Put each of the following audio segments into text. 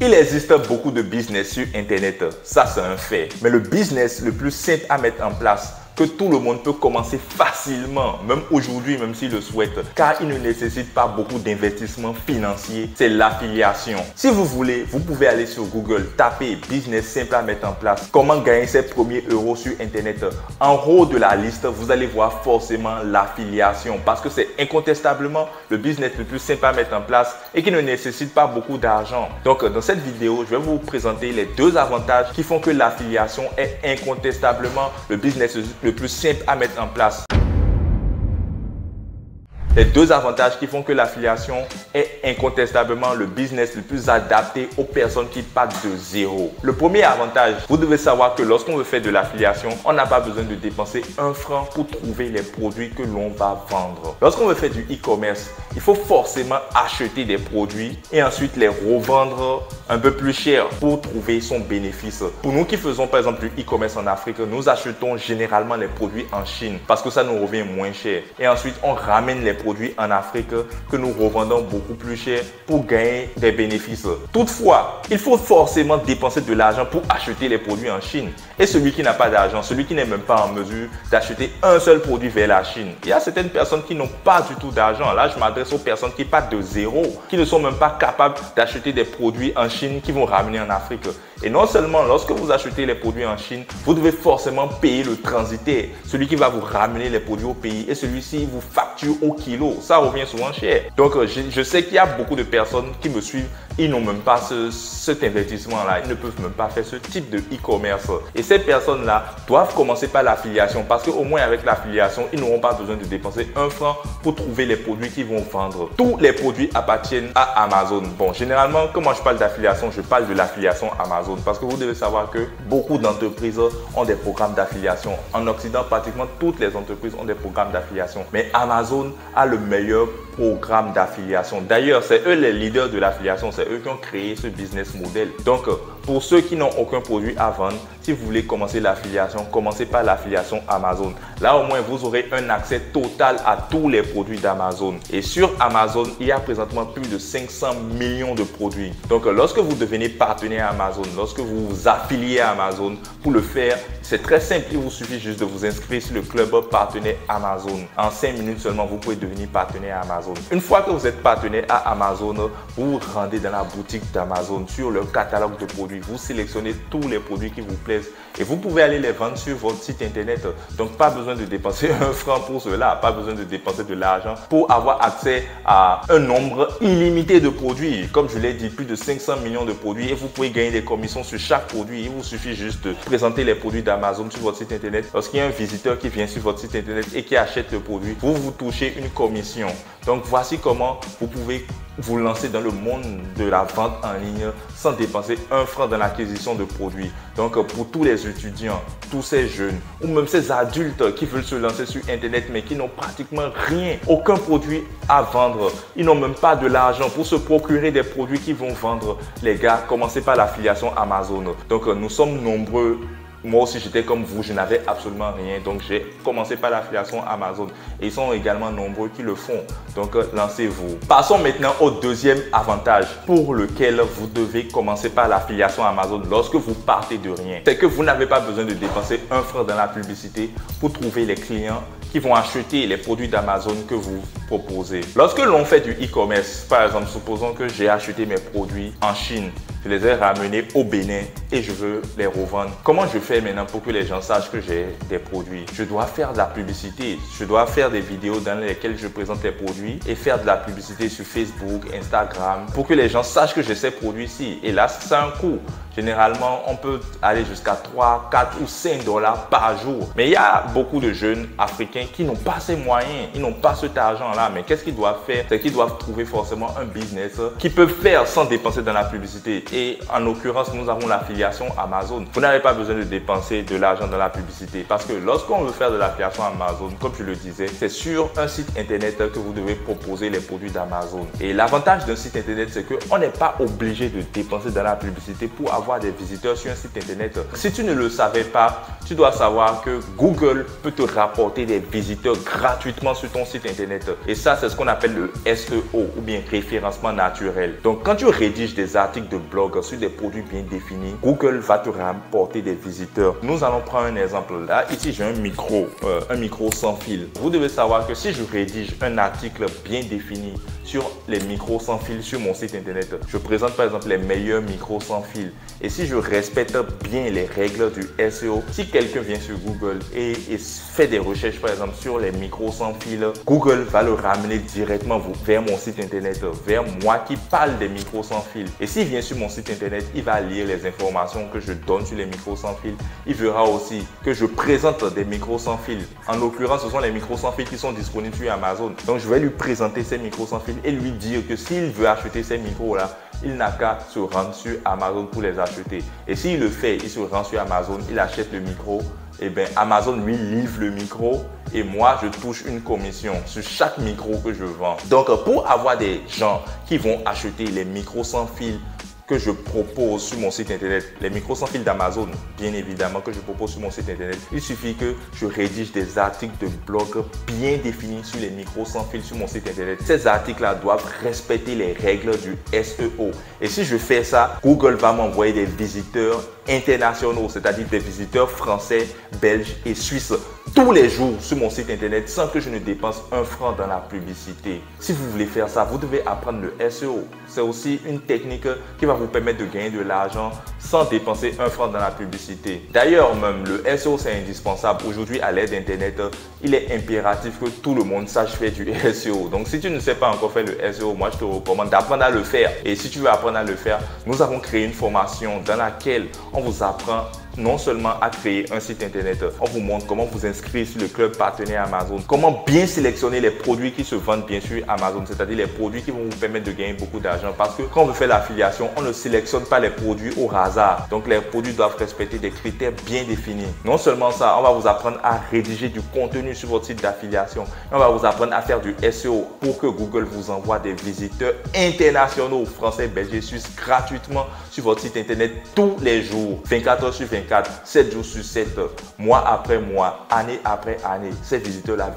Il existe beaucoup de business sur Internet, ça c'est un fait. Mais le business le plus simple à mettre en place, que tout le monde peut commencer facilement, même aujourd'hui, même s'il le souhaite, car il ne nécessite pas beaucoup d'investissement financier, c'est l'affiliation. Si vous voulez, vous pouvez aller sur Google, taper business simple à mettre en place, comment gagner ses premiers euros sur Internet. En haut de la liste, vous allez voir forcément l'affiliation, parce que c'est incontestablement le business le plus simple à mettre en place et qui ne nécessite pas beaucoup d'argent. Donc dans cette vidéo, je vais vous présenter les deux avantages qui font que l'affiliation est incontestablement le business le plus simple à mettre en place. Les deux avantages qui font que l'affiliation est incontestablement le business le plus adapté aux personnes qui partent de zéro. Le premier avantage, vous devez savoir que lorsqu'on veut faire de l'affiliation, on n'a pas besoin de dépenser un franc pour trouver les produits que l'on va vendre. Lorsqu'on veut faire du e-commerce, il faut forcément acheter des produits et ensuite les revendre un peu plus cher pour trouver son bénéfice. Pour nous qui faisons par exemple du e-commerce en Afrique, nous achetons généralement les produits en Chine parce que ça nous revient moins cher. Et ensuite, on ramène les produits en Afrique que nous revendons beaucoup plus cher pour gagner des bénéfices. Toutefois, il faut forcément dépenser de l'argent pour acheter les produits en Chine. Et celui qui n'a pas d'argent, celui qui n'est même pas en mesure d'acheter un seul produit vers la Chine. Il y a certaines personnes qui n'ont pas du tout d'argent. Là, je m'adresse aux personnes qui partent de zéro, qui ne sont même pas capables d'acheter des produits en Chine qui vont ramener en Afrique. Et non seulement lorsque vous achetez les produits en Chine, vous devez forcément payer le transitaire, celui qui va vous ramener les produits au pays, et celui-ci vous facture au kilo. Ça revient souvent cher. Donc, je sais qu'il y a beaucoup de personnes qui me suivent, ils n'ont même pas cet investissement-là. Ils ne peuvent même pas faire ce type de e-commerce. Et ces personnes-là doivent commencer par l'affiliation parce qu'au moins avec l'affiliation, ils n'auront pas besoin de dépenser un franc pour trouver les produits qu'ils vont vendre. Tous les produits appartiennent à Amazon. Bon, généralement, quand moi je parle d'affiliation, je parle de l'affiliation Amazon parce que vous devez savoir que beaucoup d'entreprises ont des programmes d'affiliation. En Occident, pratiquement toutes les entreprises ont des programmes d'affiliation. Mais Amazon a le meilleur programme d'affiliation. D'ailleurs, c'est eux les leaders de l'affiliation. C'est eux qui ont créé ce business model. Donc, pour ceux qui n'ont aucun produit à vendre, si vous voulez commencer l'affiliation, commencez par l'affiliation Amazon. Là, au moins, vous aurez un accès total à tous les produits d'Amazon. Et sur Amazon, il y a présentement plus de 500 millions de produits. Donc, lorsque vous devenez partenaire Amazon, lorsque vous vous affiliez à Amazon, pour le faire, c'est très simple. Il vous suffit juste de vous inscrire sur le club partenaire Amazon. En 5 minutes seulement, vous pouvez devenir partenaire Amazon. Une fois que vous êtes partenaire à Amazon, vous vous rendez dans la boutique d'Amazon sur le catalogue de produits. Vous sélectionnez tous les produits qui vous plaisent et vous pouvez aller les vendre sur votre site internet. Donc, pas besoin de dépenser un franc pour cela, pas besoin de dépenser de l'argent pour avoir accès à un nombre illimité de produits. Comme je l'ai dit, plus de 500 millions de produits et vous pouvez gagner des commissions sur chaque produit. Il vous suffit juste de présenter les produits d'Amazon sur votre site internet. Lorsqu'il y a un visiteur qui vient sur votre site internet et qui achète le produit, vous touchez une commission. Donc, voici comment vous pouvez vous lancer dans le monde de la vente en ligne sans dépenser un franc dans l'acquisition de produits. Donc, pour tous les étudiants, tous ces jeunes ou même ces adultes qui veulent se lancer sur Internet mais qui n'ont pratiquement rien, aucun produit à vendre, ils n'ont même pas de l'argent pour se procurer des produits qu'ils vont vendre. Les gars, commencez par l'affiliation Amazon. Donc, nous sommes nombreux. Moi aussi, j'étais comme vous, je n'avais absolument rien. Donc, j'ai commencé par l'affiliation Amazon. Et ils sont également nombreux qui le font. Donc, lancez-vous. Passons maintenant au deuxième avantage pour lequel vous devez commencer par l'affiliation Amazon lorsque vous partez de rien. C'est que vous n'avez pas besoin de dépenser un franc dans la publicité pour trouver les clients qui vont acheter les produits d'Amazon que vous proposez. Lorsque l'on fait du e-commerce, par exemple, supposons que j'ai acheté mes produits en Chine. Je les ai ramenés au Bénin et je veux les revendre. Comment je fais maintenant pour que les gens sachent que j'ai des produits? Je dois faire de la publicité. Je dois faire des vidéos dans lesquelles je présente les produits et faire de la publicité sur Facebook, Instagram pour que les gens sachent que j'ai ces produits-ci. Et là, c'est un coût. Généralement, on peut aller jusqu'à 3, 4 ou 5 dollars par jour. Mais il y a beaucoup de jeunes africains qui n'ont pas ces moyens. Ils n'ont pas cet argent-là. Mais qu'est-ce qu'ils doivent faire? C'est qu'ils doivent trouver forcément un business qu'ils peuvent faire sans dépenser dans la publicité. Et en l'occurrence, nous avons l'affiliation Amazon. Vous n'avez pas besoin de dépenser de l'argent dans la publicité parce que lorsqu'on veut faire de l'affiliation Amazon, comme je le disais, c'est sur un site internet que vous devez proposer les produits d'Amazon. Et l'avantage d'un site internet, c'est qu'on n'est pas obligé de dépenser dans la publicité pour avoir des visiteurs sur un site internet. Si tu ne le savais pas, tu dois savoir que Google peut te rapporter des visiteurs gratuitement sur ton site internet. Et ça, c'est ce qu'on appelle le SEO ou bien référencement naturel. Donc, quand tu rédiges des articles de blog sur des produits bien définis, Google va te rapporter des visiteurs. Nous allons prendre un exemple. Là, ici, j'ai un micro sans fil. Vous devez savoir que si je rédige un article bien défini sur les micros sans fil sur mon site internet, je présente par exemple les meilleurs micros sans fil. Et si je respecte bien les règles du SEO, si quelqu'un vient sur Google et fait des recherches par exemple sur les micros sans fil, Google va le ramener directement vers mon site internet, vers moi qui parle des micros sans fil. Et s'il vient sur mon site internet, il va lire les informations que je donne sur les micros sans fil. Il verra aussi que je présente des micros sans fil. En l'occurrence, ce sont les micros sans fil qui sont disponibles sur Amazon. Donc, je vais lui présenter ces micros sans fil et lui dire que s'il veut acheter ces micros-là, il n'a qu'à se rendre sur Amazon pour les acheter. Et s'il le fait, il se rend sur Amazon, il achète le micro, et bien Amazon lui livre le micro et moi je touche une commission sur chaque micro que je vends. Donc pour avoir des gens qui vont acheter les micros sans fil que je propose sur mon site internet, les micros sans fil d'Amazon, bien évidemment, que je propose sur mon site internet, il suffit que je rédige des articles de blog bien définis sur les micros sans fil sur mon site internet. Ces articles-là doivent respecter les règles du SEO. Et si je fais ça, Google va m'envoyer des visiteurs internationaux, c'est-à-dire des visiteurs français, belges et suisses tous les jours sur mon site internet sans que je ne dépense un franc dans la publicité. Si vous voulez faire ça, vous devez apprendre le SEO. C'est aussi une technique qui va vous permettre de gagner de l'argent sans dépenser un franc dans la publicité. D'ailleurs, même le SEO, c'est indispensable. Aujourd'hui, à l'ère d'Internet, il est impératif que tout le monde sache faire du SEO. Donc, si tu ne sais pas encore faire le SEO, moi, je te recommande d'apprendre à le faire. Et si tu veux apprendre à le faire, nous avons créé une formation dans laquelle on vous apprend non seulement à créer un site internet, on vous montre comment vous inscrire sur le club partenaire Amazon, comment bien sélectionner les produits qui se vendent bien sur Amazon, c'est-à-dire les produits qui vont vous permettre de gagner beaucoup d'argent. Parce que quand on veut faire l'affiliation, on ne sélectionne pas les produits au hasard. Donc les produits doivent respecter des critères bien définis. Non seulement ça, on va vous apprendre à rédiger du contenu sur votre site d'affiliation. On va vous apprendre à faire du SEO pour que Google vous envoie des visiteurs internationaux, français, belges et suisses gratuitement sur votre site internet tous les jours, 24 heures sur 24, 7 jours sur 7, mois après mois, année après année. Ces visiteurs-là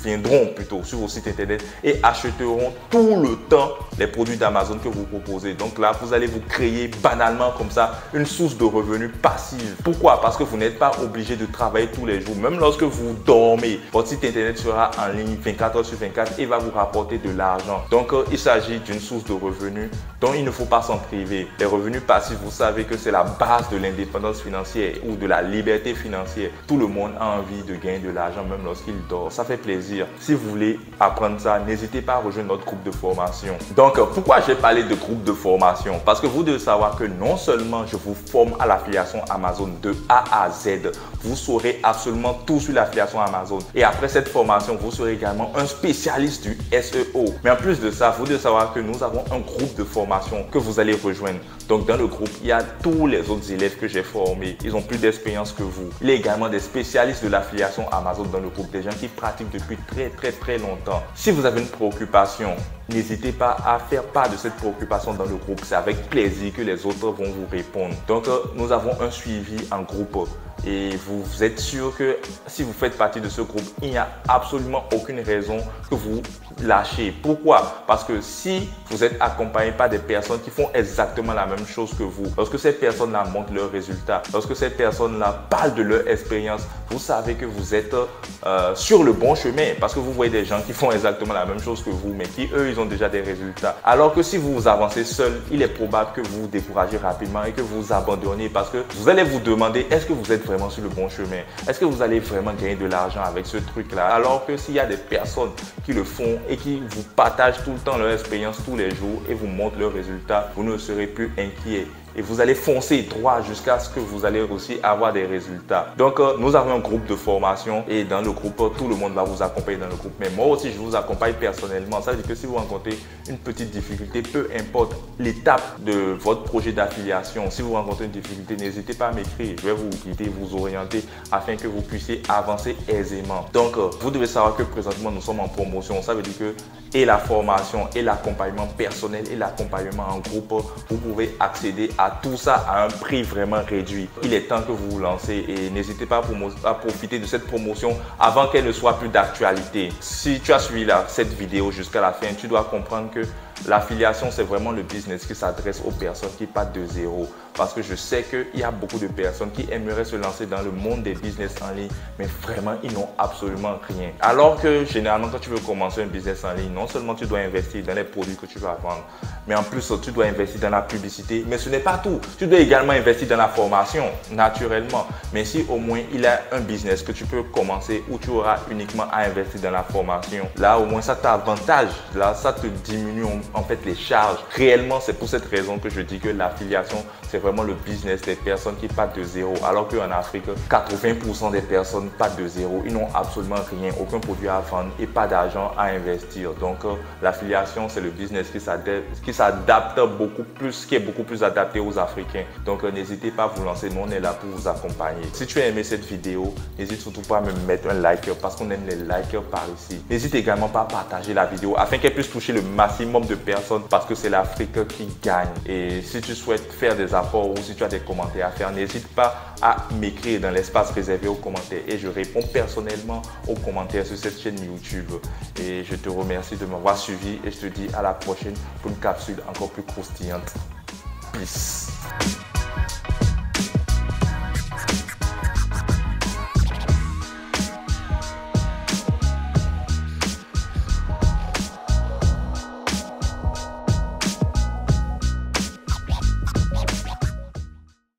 viendront plutôt sur vos sites internet et achèteront tout le temps les produits d'Amazon que vous proposez. Donc là, vous allez vous créer banalement comme ça une source de revenus passive. Pourquoi? Parce que vous n'êtes pas obligé de travailler tous les jours. Même lorsque vous dormez, votre site internet sera en ligne 24 heures sur 24 et va vous rapporter de l'argent. Donc, il s'agit d'une source de revenus dont il ne faut pas s'en priver. Les revenus passifs, vous savez que c'est la base de l'indépendance financière ou de la liberté financière. Tout le monde a envie de gagner de l'argent même lorsqu'il dort. Ça fait plaisir. Si vous voulez apprendre ça, n'hésitez pas à rejoindre notre groupe de formation. Donc, pourquoi j'ai parlé de groupe de formation? Parce que vous devez savoir que non seulement je vous forme à l'affiliation Amazon de A à Z, vous saurez absolument tout sur l'affiliation Amazon. Et après cette formation, vous serez également un spécialiste du SEO. Mais en plus de ça, vous devez savoir que nous avons un groupe de formation que vous allez rejoindre. Donc, dans le groupe, il y a tous les autres élèves que j'ai formés. Ils ont plus d'expérience que vous. Il y a également des spécialistes de l'affiliation Amazon dans le groupe, des gens qui pratiquent depuis très longtemps. Si vous avez une préoccupation, n'hésitez pas à faire part de cette préoccupation dans le groupe. C'est avec plaisir que les autres vont vous répondre. Donc, nous avons un suivi en groupe. Et vous êtes sûr que si vous faites partie de ce groupe, il n'y a absolument aucune raison que vous lâchez. Pourquoi? Parce que si vous êtes accompagné par des personnes qui font exactement la même chose que vous, lorsque ces personnes-là montrent leurs résultats, lorsque ces personnes-là parlent de leur expérience, vous savez que vous êtes sur le bon chemin parce que vous voyez des gens qui font exactement la même chose que vous, mais qui, eux, ils ont déjà des résultats. Alors que si vous avancez seul, il est probable que vous vous découragez rapidement et que vous abandonnez parce que vous allez vous demander, est-ce que vous êtes vraiment sur le bon chemin? Est-ce que vous allez vraiment gagner de l'argent avec ce truc-là? Alors que s'il y a des personnes qui le font et qui vous partagent tout le temps leur expérience tous les jours et vous montrent leurs résultats, vous ne serez plus inquiet. Et vous allez foncer droit jusqu'à ce que vous allez aussi avoir des résultats. Donc, nous avons un groupe de formation et dans le groupe, tout le monde va vous accompagner dans le groupe. Mais moi aussi, je vous accompagne personnellement. Ça veut dire que si vous rencontrez une petite difficulté, peu importe l'étape de votre projet d'affiliation, si vous rencontrez une difficulté, n'hésitez pas à m'écrire. Je vais vous guider, vous orienter afin que vous puissiez avancer aisément. Donc, vous devez savoir que présentement, nous sommes en promotion. Ça veut dire que et la formation et l'accompagnement personnel et l'accompagnement en groupe, vous pouvez accéder à tout ça à un prix vraiment réduit. Il est temps que vous vous lancez et n'hésitez pas à profiter de cette promotion avant qu'elle ne soit plus d'actualité. Si tu as suivi cette vidéo jusqu'à la fin, tu dois comprendre que l'affiliation, c'est vraiment le business qui s'adresse aux personnes qui partent de zéro. Parce que je sais qu'il y a beaucoup de personnes qui aimeraient se lancer dans le monde des business en ligne, mais vraiment, ils n'ont absolument rien. Alors que généralement, quand tu veux commencer un business en ligne, non seulement tu dois investir dans les produits que tu vas vendre, mais en plus, tu dois investir dans la publicité. Mais ce n'est pas tout. Tu dois également investir dans la formation, naturellement. Mais si au moins il y a un business que tu peux commencer où tu auras uniquement à investir dans la formation, là, au moins, ça t'avantage. Là, ça te diminue en fait les charges. Réellement, c'est pour cette raison que je dis que l'affiliation, c'est vraiment le business des personnes qui partent de zéro. Alors qu'en Afrique, 80% des personnes partent de zéro. Ils n'ont absolument rien, aucun produit à vendre et pas d'argent à investir. Donc, l'affiliation, c'est le business qui s'adapte beaucoup plus, qui est beaucoup plus adapté aux Africains. Donc, n'hésitez pas à vous lancer. Nous, on est là pour vous accompagner. Si tu as aimé cette vidéo, n'hésite surtout pas à me mettre un like parce qu'on aime les likers par ici. N'hésite également pas à partager la vidéo afin qu'elle puisse toucher le maximum de personnes parce que c'est l'Afrique qui gagne. Et si tu souhaites faire des apports ou si tu as des commentaires à faire, n'hésite pas à m'écrire dans l'espace réservé aux commentaires et je réponds personnellement aux commentaires sur cette chaîne YouTube. Et je te remercie de m'avoir suivi et je te dis à la prochaine pour une capsule encore plus croustillante. Peace.